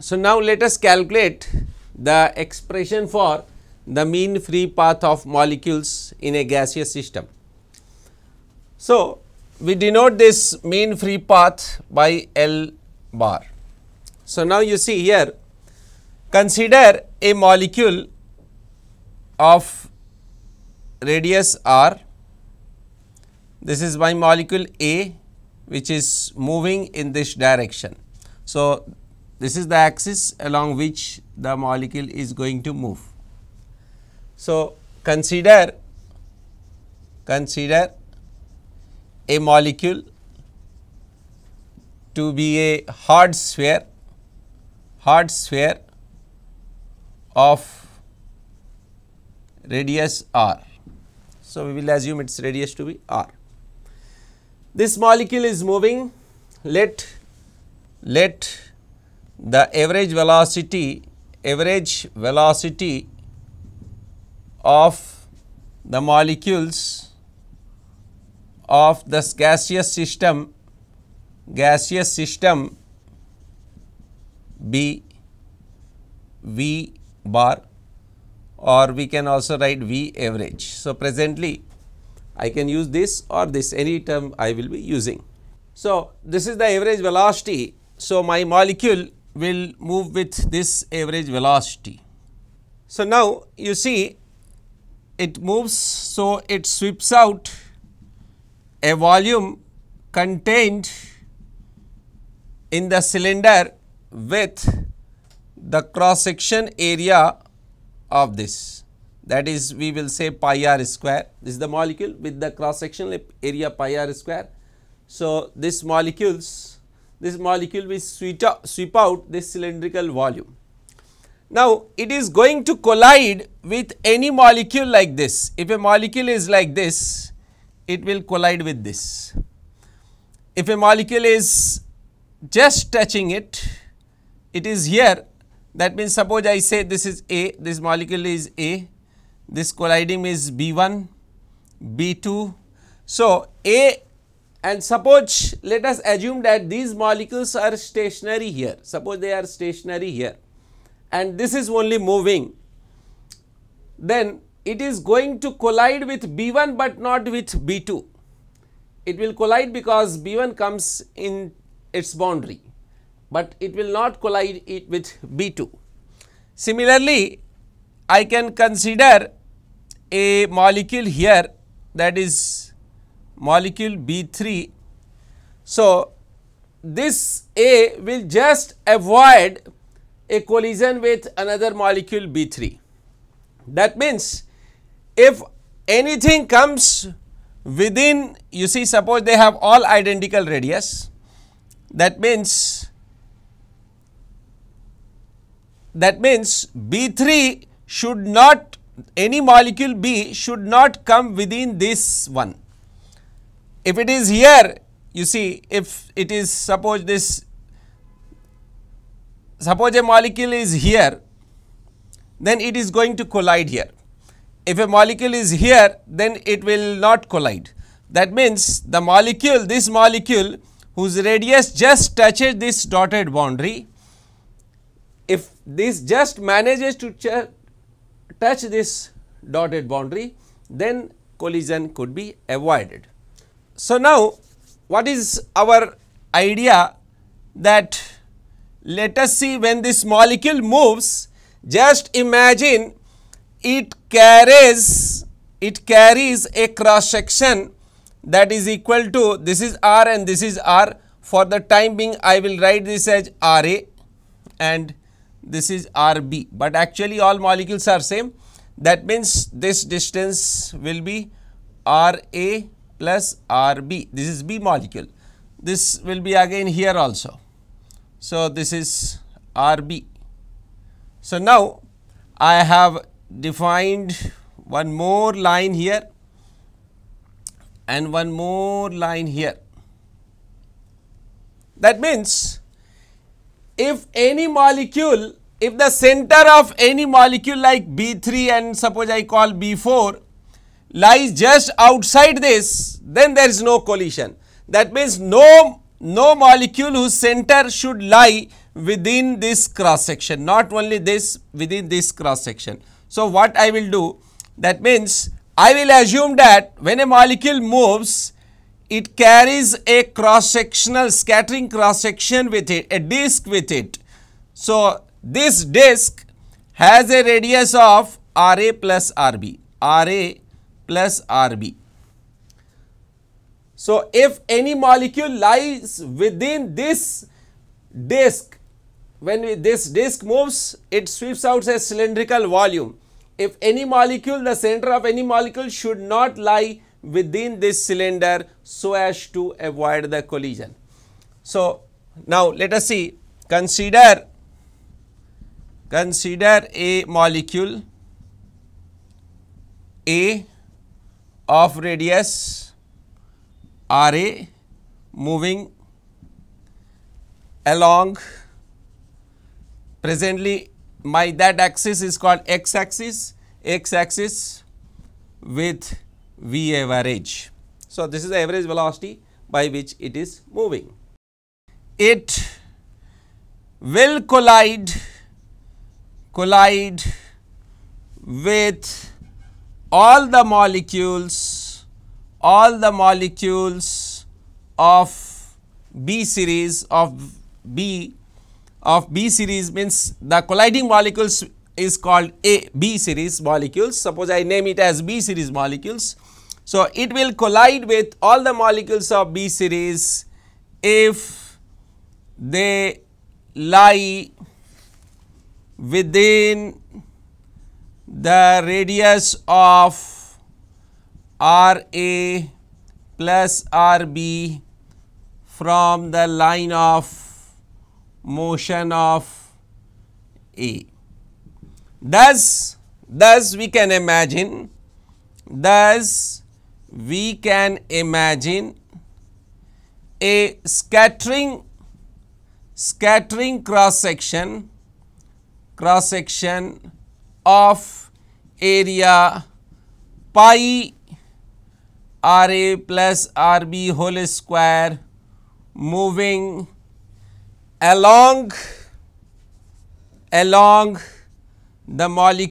So, now let us calculate the expression for the mean free path of molecules in a gaseous system. So, we denote this mean free path by L bar. So, now you see here, consider a molecule of radius r. This is my molecule A, which is moving in this direction. So, this is the axis along which the molecule is going to move. So, consider a molecule to be a hard sphere of radius r. So, we will assume its radius to be r. This molecule is moving. Let the average velocity of the molecules of this gaseous system be V bar, or we can also write V average. So, presently I can use this or this, any term I will be using. So, this is the average velocity. So, my molecule will move with this average velocity. So, now you see it moves, so it sweeps out a volume contained in the cylinder with the cross section area of this, that is we will say pi r square. This is the molecule with the cross sectional area pi r square. So, this molecule will sweep out this cylindrical volume. Now, it is going to collide with any molecule like this. If a molecule is like this, it will collide with this. If a molecule is just touching it, it is here. That means, suppose I say this is A, this molecule is A, this colliding is B1, B2. So, A, and suppose let us assume that these molecules are stationary here. Suppose they are stationary here and this is only moving, then it is going to collide with B1 but not with B2. It will collide because B1 comes in its boundary, but it will not collide it with B2. Similarly, I can consider a molecule here, that is molecule B3. So, this A will just avoid a collision with another molecule B3. That means, if anything comes within, you see, suppose they have all identical radius, that means B3 should not, any molecule B should not come within this one. If it is here, you see, if it is suppose a molecule is here, then it is going to collide here. If a molecule is here, then it will not collide. That means, the molecule, this molecule whose radius just touches this dotted boundary, if this just manages to touch this dotted boundary, then collision could be avoided. So, now what is our idea? That let us see, when this molecule moves, just imagine it carries a cross section that is equal to, this is R and this is R. For the time being, I will write this as RA and this is RB, but actually all molecules are same. That means, this distance will be RA plus RB. This is B molecule. This will be again here also. So, this is RB. So, now I have defined one more line here and one more line here. That means, if any molecule, if the center of any molecule like B3 and suppose I call B4 lies just outside this, then there is no collision. That means, no molecule whose center should lie within this cross section, not only this, within this cross section. So, what I will do, that means I will assume that when a molecule moves, it carries a cross sectional scattering cross section with it, a disk with it. So, this disk has a radius of RA plus RB, RA plus RB. So, if any molecule lies within this disk, when this disk moves, it sweeps out a cylindrical volume. If any molecule, the center of any molecule should not lie within this cylinder so as to avoid the collision. So, now let us see, consider a molecule A of radius RA moving along, presently that axis is called x axis with V average. So, this is the average velocity by which it is moving. It will collide with all the molecules of B series of B series, means the colliding molecules is called B series molecules. Suppose I name it as B series molecules. So, it will collide with all the molecules of B series if they lie within the radius of RA plus RB from the line of motion of A. Thus we can imagine a scattering cross section of area pi RA plus RB whole square moving along the molecule